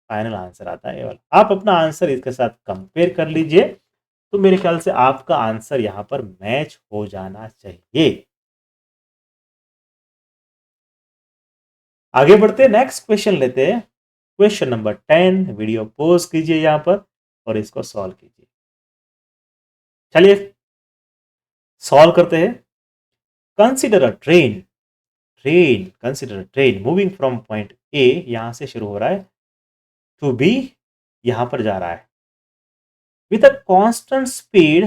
फाइनल आंसर आता है ए वाला। आप अपना आंसर इसके साथ कंपेयर कर लीजिए, तो मेरे ख्याल से आपका आंसर यहां पर मैच हो जाना चाहिए। आगे बढ़ते हैं, नेक्स्ट क्वेश्चन लेते हैं, क्वेश्चन नंबर 10। वीडियो पॉज कीजिए यहां पर और इसको सॉल्व कीजिए। चलिए सॉल्व करते हैं। Consider a train moving from point A, यहां से शुरू हो रहा है, टू बी, यहां पर जा रहा है, with a constant speed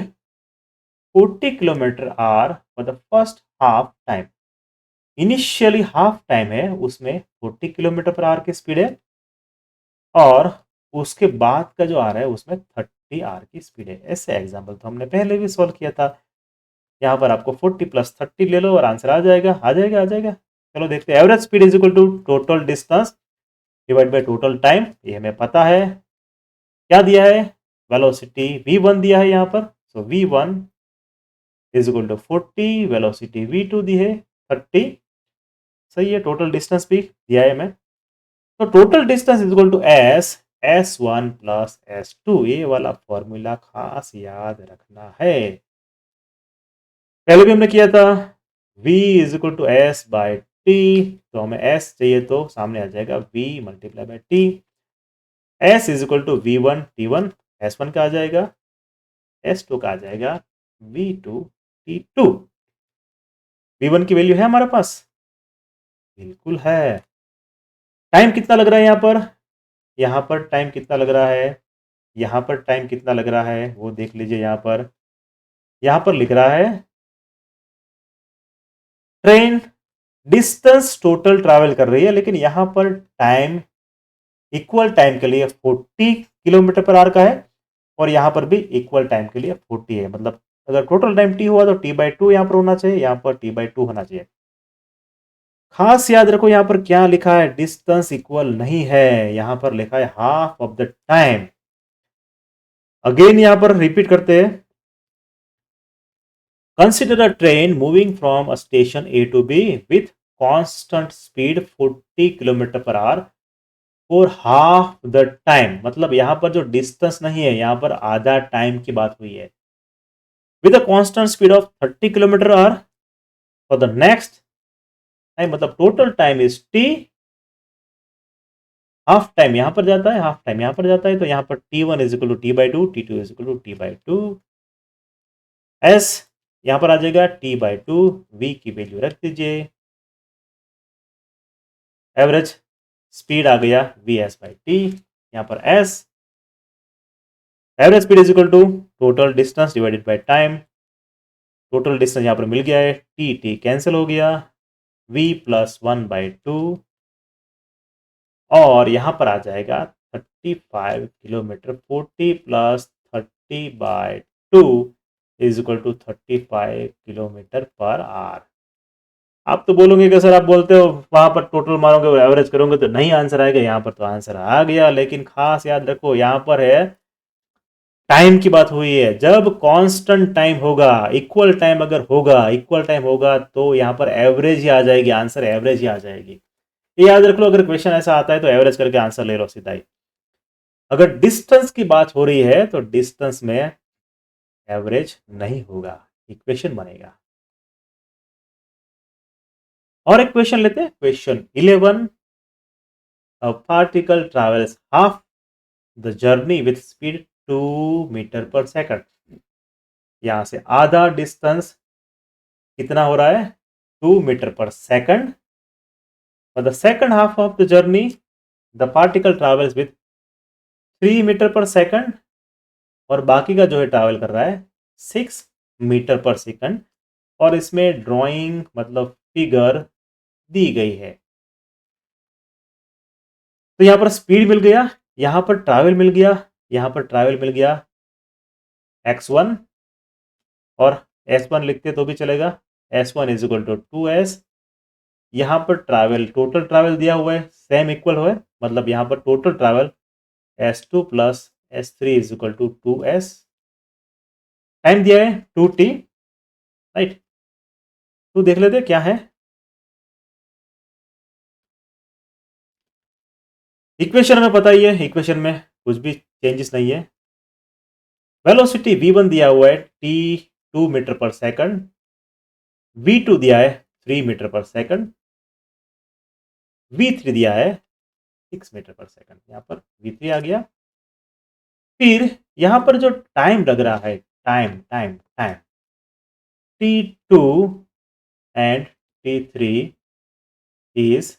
40 kilometre hour for the first half time. Initially half time है उसमें 40 किलोमीटर पर आवर की स्पीड है, और उसके बाद का जो आ रहा है उसमें 30 आवर की स्पीड है। ऐसे एग्जांपल तो हमने पहले भी सॉल्व किया था। यहाँ पर आपको 40 प्लस 30 ले लो और आंसर आ जाएगा, आ जाएगा, आ जाएगा। चलो देखते हैं, average speed is equal to total distance divide by total time, ये हमें पता है। क्या दिया है, वेलोसिटी v1 दिया है यहाँ पर, so v1 is equal to 40, velocity v2 दी है 30। सही है, टोटल डिस्टेंस भी दिया है हमें, तो total distance is equal to s1 plus s2। ये वाला फॉर्मूला खास याद रखना है, पहले भी हमने किया था। v is equal to s by t, तो हमें s चाहिए तो सामने आ जाएगा v मल्टीप्लाई बाय टी। s is equal to v1 t1, s1 का आ जाएगा, s2 का आ जाएगा v2 t2। v1 की वैल्यू है हमारे पास, बिल्कुल है। टाइम कितना लग रहा है यहाँ पर टाइम कितना लग रहा है, यहाँ पर टाइम कितना लग रहा है वो देख लीजिए। यहाँ पर लिख रहा है ट्रेन डिस्टेंस टोटल ट्रैवल कर रही है, लेकिन यहाँ पर टाइम इक्वल टाइम के लिए 40 किलोमीटर पर आवर का है, और यहाँ पर भी इक्वल टाइम के लिए 40 है। मतलब अगर टोटल टाइम टी हुआ तो t/2 यहाँ पर होना चाहिए, यहाँ पर t/2 होना चाहिए। खास याद रखो यहाँ पर क्या लिखा है, डिस्टेंस इक्वल नहीं है, यहाँ पर लिखा है half of the time. Again यहाँ पर रिपीट करते हैं, consider a train moving from a station A to B with constant speed 40 kilometre per hour for half the time. मतलब यहां पर जो डिस्टेंस नहीं है, यहां पर आधा टाइम की बात हुई है, with a constant speed of 30 kilometre hour for the next time. मतलब total time is T, half time यहां पर जाता है, हाफ टाइम यहां पर जाता है, तो यहां पर t1 is equal to t/2, t2 is equal to t/2, s यहां पर आ जाएगा t/2, v की वैल्यू रख दीजिए, एवरेज स्पीड आ गया vs बाई टी, यहां पर s average speed is equal to total distance divided by time. Total distance यहां पर मिल गया है, टी टी कैंसिल हो गया, v प्लस 1/2, और यहां पर आ जाएगा 35 kilometre, 40 plus 30/2 is equal to 35 kilometre per hour. आप तो बोलोगे कि सर आप बोलते हो वहां पर टोटल मारोगे एवरेज करोगे तो नहीं आंसर आएगा, यहाँ पर तो आंसर आ गया। लेकिन खास याद रखो यहाँ पर है टाइम की बात हुई है, जब कांस्टेंट टाइम होगा, इक्वल टाइम होगा तो यहाँ पर एवरेज ही आ जाएगी, आंसर एवरेज ही आ जाएगी। ये याद रख लो, अगर क्वेश्चन ऐसा आता है तो एवरेज करके आंसर ले लो सीधा ही। अगर डिस्टेंस की बात हो रही है तो डिस्टेंस में एवरेज नहीं होगा, इक्वेशन बनेगा। और एक क्वेश्चन लेते हैं, question 11। A particle travels half the journey with speed 2 metre per second. यहां से आधा डिस्टेंस कितना हो रहा है, 2 metre per second. For the second half of the journey, the particle travels with 3 metre per second, और बाकी का जो है ट्रैवल कर रहा है 6 मीटर पर सेकंड। और इसमें ड्राइंग मतलब फिगर दी गई है। तो यहां पर स्पीड मिल गया, यहां पर ट्रैवल मिल गया, यहां पर ट्रैवल मिल गया x1, और s1 लिखते तो भी चलेगा। s1 is equal to 2s। यहां पर ट्रैवल, टोटल ट्रैवल दिया हुआ है, सेम इक्वल हुआ है, मतलब यहां पर total travel s2 plus s3 is equal to 2s। Time दिया है 2t, राइट। तो देख लेते क्या है। इक्वेशन में पता ही है, इक्वेशन में कुछ भी चेंजेस नहीं है। वेलोसिटी v1 दिया हुआ है t2 metre per second, v2 दिया है 3 मीटर पर सेकंड, v3 दिया है 6 मीटर पर सेकंड। यहां पर v3 आ गया। फिर यहां पर जो टाइम लग रहा है, time time time, t2 and t3 is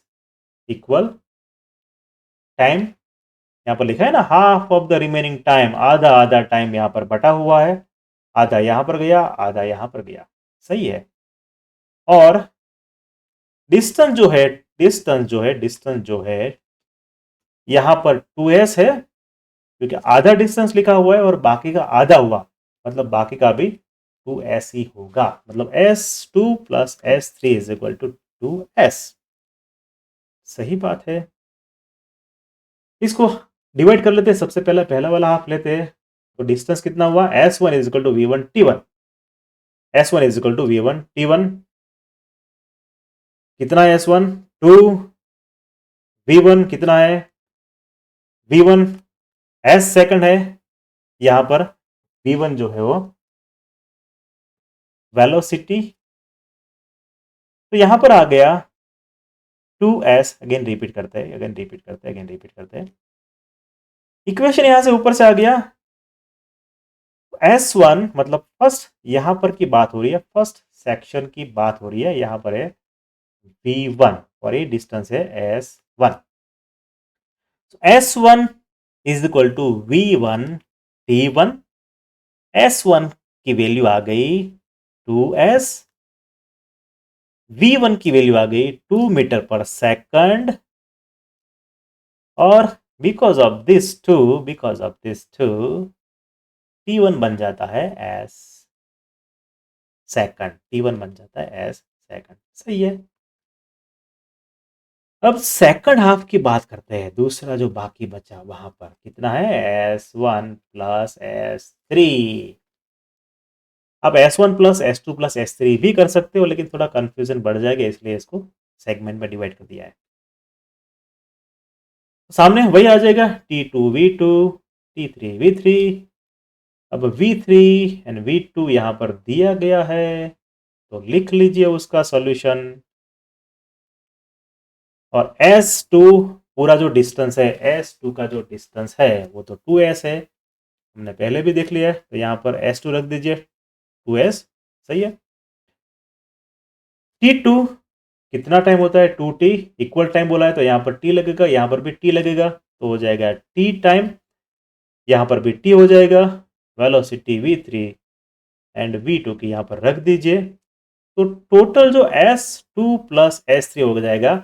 equal time. यहां पर लिखा है ना, half of the remaining time, आधा आधा टाइम यहां पर बटा हुआ है, आधा यहां पर गया, आधा यहां पर गया, सही है। और डिस्टेंस जो है, डिस्टेंस जो है यहां पर 2s है, क्योंकि आधा डिस्टेंस लिखा हुआ है और बाकी का आधा हुआ, मतलब बाकी का भी 2s ही होगा। मतलब s2 plus s3 is equal to 2s। सही बात है। इसको डिवाइड कर लेते हैं। सबसे पहले पहला वाला हाफ लेते हैं, तो डिस्टेंस कितना हुआ, s1 is equal to v1 t1। s1 is equal to v1 t1। कितना है s1, 2। v1 कितना है, v1 s सेकंड है। यहां पर v1 जो है वो वेलोसिटी, तो यहां पर आ गया 2s। अगेन रिपीट करते हैं, अगेन रिपीट करते हैं, अगेन रिपीट करते हैं। इक्वेशन यहां से ऊपर से आ गया s1, मतलब फर्स्ट यहां पर की बात हो रही है, फर्स्ट सेक्शन की बात हो रही है। यहां पर है v1 और ये डिस्टेंस है s1। s1 is equal to v1 t1। s1 की वैल्यू आ गई 2s, v1 की वैल्यू आ गई 2 मीटर पर सेकंड, और because of this to t1 बन जाता है एस सेकंड, t1 बन जाता है एस सेकंड। सही है। अब सेकंड हाफ की बात करते हैं, दूसरा जो बाकी बचा वहां पर कितना है, s1 प्लस s3। अब s1 plus s2 plus s3 भी कर सकते हो, लेकिन थोड़ा कंफ्यूजन बढ़ जाएगा, इसलिए इसको सेगमेंट में डिवाइड कर दिया है। सामने वही आ जाएगा, t2 v2 t3 v3। अब v3 एंड v2 यहां पर दिया गया है, तो लिख लीजिए उसका सॉल्यूशन। और s2 पूरा जो डिस्टेंस है, s2 का जो डिस्टेंस है वो तो 2s है, हमने पहले भी देख लिया है। तो यहां पर s2 रख दीजिए, 2s। सही है। t2 कितना टाइम होता है, 2t। इक्वल टाइम बोला है तो यहां पर t लगेगा, यहां पर भी t लगेगा, तो हो जाएगा t टाइम। यहां पर भी t हो जाएगा। वेलोसिटी v3 एंड v2 की यहां पर रख दीजिए। तो टोटल जो s2 प्लस s3 हो जाएगा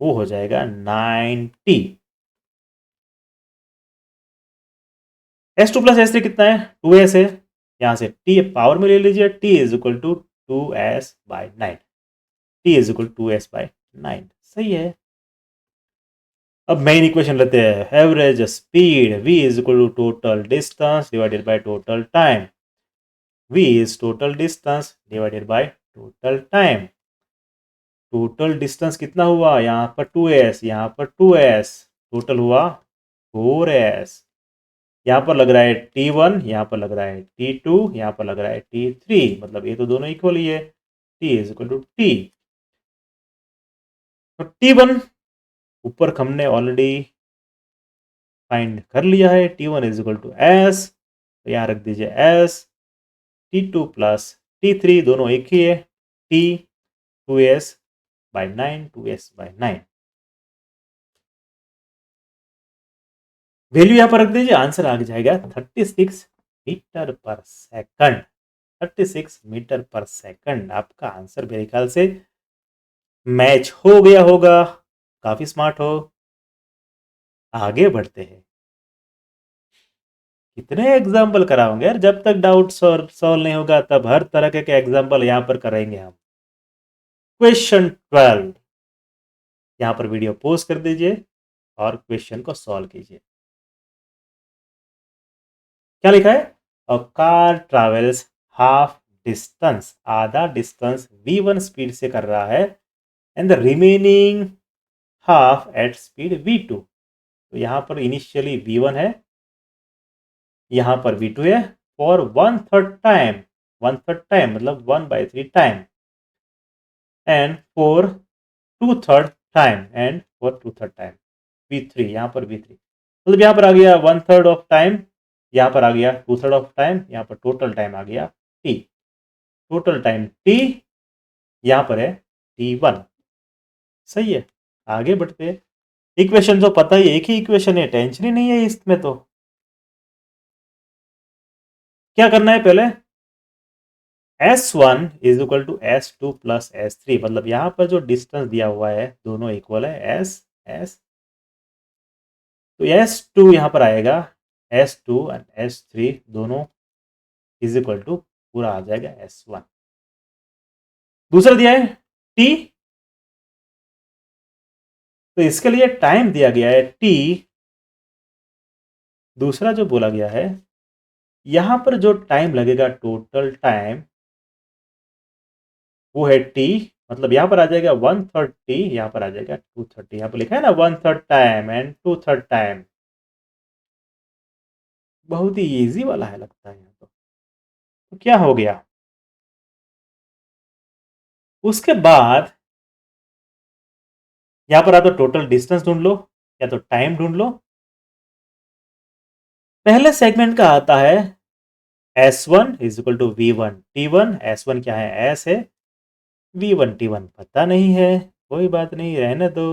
वो हो जाएगा 9t। s2 प्लस s3 कितना है, 2s है। यहां से t पावर में ले लीजिए, t is equal to 2s by 9। t is equal to 2s by 9। सही है। अब मेन इक्वेशन लेते हैं, average speed v is equal to total distance divided by total time. v is total distance divided by total time. Total distance कितना हुआ, यहाँ पर 2s, यहाँ पर 2s, टोटल हुआ 4s। यहाँ पर लग रहा है t1, यहाँ पर लग रहा है t2, यहाँ पर लग रहा है t3, मतलब ये तो दोनों इक्वल ही है। t is equal to t। तो t1 ऊपर हमने ऑलरेडी फाइंड कर लिया है, T1 is equal to S, तो यहाँ रख दीजिए एस, T2 प्लस T3 दोनों एक ही है, T 2s by 9, 2s by 9। Value यहां पर रख दीजिए, आंसर आ जाएगा 36 metre per second. 36 metre per second आपका आंसर मेरे ख्याल से मैच हो गया होगा। काफी स्मार्ट हो। आगे बढ़ते हैं। कितने एग्जाम्पल कराओगे यार, जब तक डाउट सॉल्व नहीं होगा तब हर तरह के एग्जाम्पल यहां पर करेंगे हम। क्वेश्चन 12, यहां पर वीडियो पॉज कर दीजिए और क्वेश्चन को सॉल्व कीजिए। क्या लिखा है? A car travels half distance, आधा डिस्टेंस v1 स्पीड से कर रहा है and the remaining half at speed v2। तो यहां पर इनिशियली v1 है, यहां पर v2 है, फॉर 1/3 टाइम, 1/3 टाइम मतलब 1/3 time, and for 2/3 time, and for 2/3 time v3, यहां पर v3 मतलब यहां पर आ गया 1/3 ऑफ टाइम, यहां पर आ गया 2/3 ऑफ टाइम, यहां पर टोटल टाइम आ गया t, टोटल टाइम t, यहां पर है t1। सही है, आगे बढ़ते हैं। इक्वेशन तो पता ही, एक ही इक्वेशन है, टेंशन ही नहीं है इसमें। तो क्या करना है, पहले S1 is equal to S2 plus S3, मतलब यहां पर जो डिस्टेंस दिया हुआ है दोनों इक्वल है, S तो S2 यहां पर आएगा, S2 एंड S3 दोनों इज इक्वल टू पूरा आ जाएगा S1। दूसरा दिया है T, तो इसके लिए टाइम दिया गया है T। दूसरा जो बोला गया है, यहां पर जो टाइम लगेगा टोटल टाइम वो है T, मतलब यहां पर आ जाएगा 1/3 T, यहां पर आ जाएगा 2/3 T। यहां पर लिखा है ना 1/3 टाइम एंड 2/3 टाइम। बहुत ही इजी वाला है लगता है। तो क्या हो गया, उसके बाद यहां पर आ तो टोटल डिस्टेंस ढूंढ लो या तो टाइम ढूंढ लो। पहले सेगमेंट का आता है S1 is equal to V1 T1, S1 क्या है, S है, V1 T1 पता नहीं है, कोई बात नहीं, रहने दो।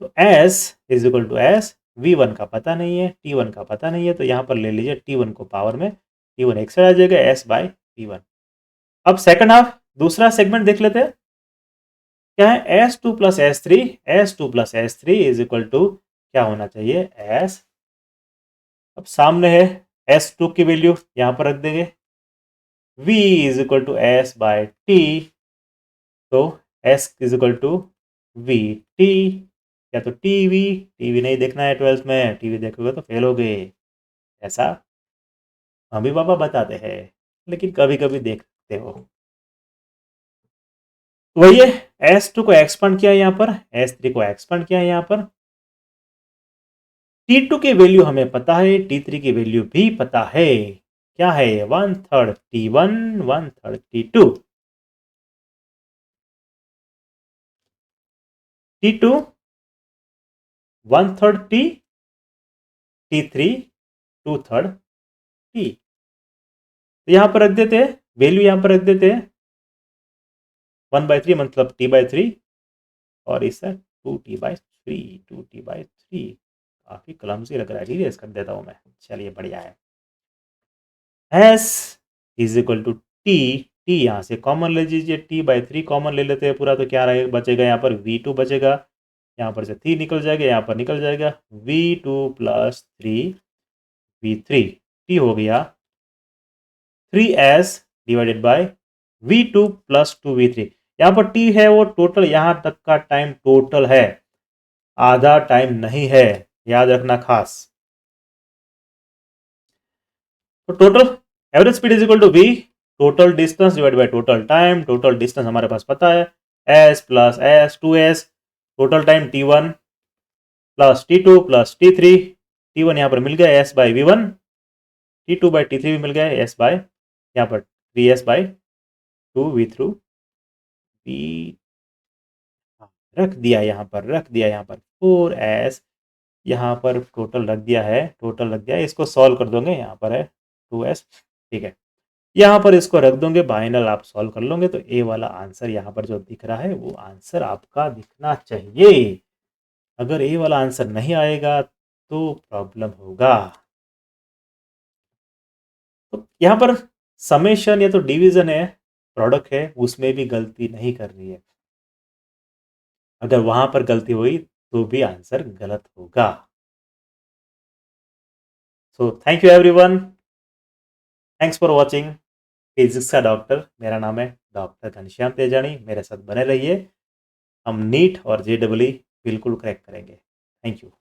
तो S is equal to S, V1 का पता नहीं है, T1 का पता नहीं है, तो यहां पर ले लीजिए T1 को पावर में, T1 एक साइड आ जाएगा, S बाय T1। अब सेकंड हाफ, दूसरा सेगमेंट देख लेते हैं। क्या है, S2 plus S3, S2 plus S3 is equal to क्या होना चाहिए, S। अब सामने है S2 की वैल्यू यहां पर रख देंगे, V is equal to S by T, तो S is equal to v t, या तो टीवी, टीवी नहीं देखना है 12th में, टीवी देखोगे तो फेल हो गए, ऐसा मम्मी पापा बताते हैं, लेकिन कभी कभी देखते हो। तो वही है, S2 को एक्सपांड किया यहाँ पर, S3 को एक्सपांड किया यहाँ पर। T2 की वैल्यू हमें पता है, T3 की वैल्यू भी पता है, क्या है, 1/3 T1, 1/3 T2। T2 1/3 T, T3 2/3 T। तो यहां पर रख देते हैं वैल्यू, यहां पर रख देते हैं 1/3 मतलब T/3, और इस 2T/3, 2T/3। काफी क्लमसी लग रहा है, इरेज कर देता हूं मैं, चलिए बढ़िया है। S is equal to T, T यहां से कॉमन ले लीजिए, T/3 कॉमन ले लेते हैं पूरा, तो क्या रहेगा, बचेगा यहाँ पर V2 बचेगा, यहाँ पर से 3 निकल जाएगा, यहाँ पर निकल जाएगा V2 प्लस 3 V3, T हो गया 3S divided by V2 plus 2V3। यहाँ पर T है वो टोटल, यहाँ तक का टाइम टोटल है, आधा टाइम नहीं है, याद रखना खास। तो total average speed is equal to V, total distance divide by total time, total distance हमारे पास पता है S plus S 2S, total time T1 plus T2 plus T3, T1 यहाँ पर मिल गया S by V1, T2 by T3 भी मिल गया S bye, यहाँ पर 3S by 2 V through V, रख दिया यहाँ पर, रख दिया यहाँ पर 4s, यहाँ पर टोटल रख दिया है, इसको सॉल्व कर दोगे, यहाँ पर है 2s, ठीक है। यहाँ पर इसको रख दोगे, बाइनल आप सॉल्व कर लोगे तो ए वाला आंसर यहाँ पर जो दिख रहा है वो आंसर आपका दिखना चाहिए। अगर ए वाला आंसर नहीं आएगा तो प्रॉब्लम होगा। तो यहाँ पर समेशन या तो डिवीजन है, प्रोडक्ट है, उसमें भी गलती नहीं करनी है। अगर वहां पर गलती हुई तो भी आंसर गलत होगा। So thank you everyone, thanks for watching physics का डॉक्टर। मेरा नाम है डॉक्टर घनश्याम तेजानी, मेरे साथ बने रहिए। हम नीट और जेडब्ल्यू बिल्कुल क्रैक करेंगे। Thank you.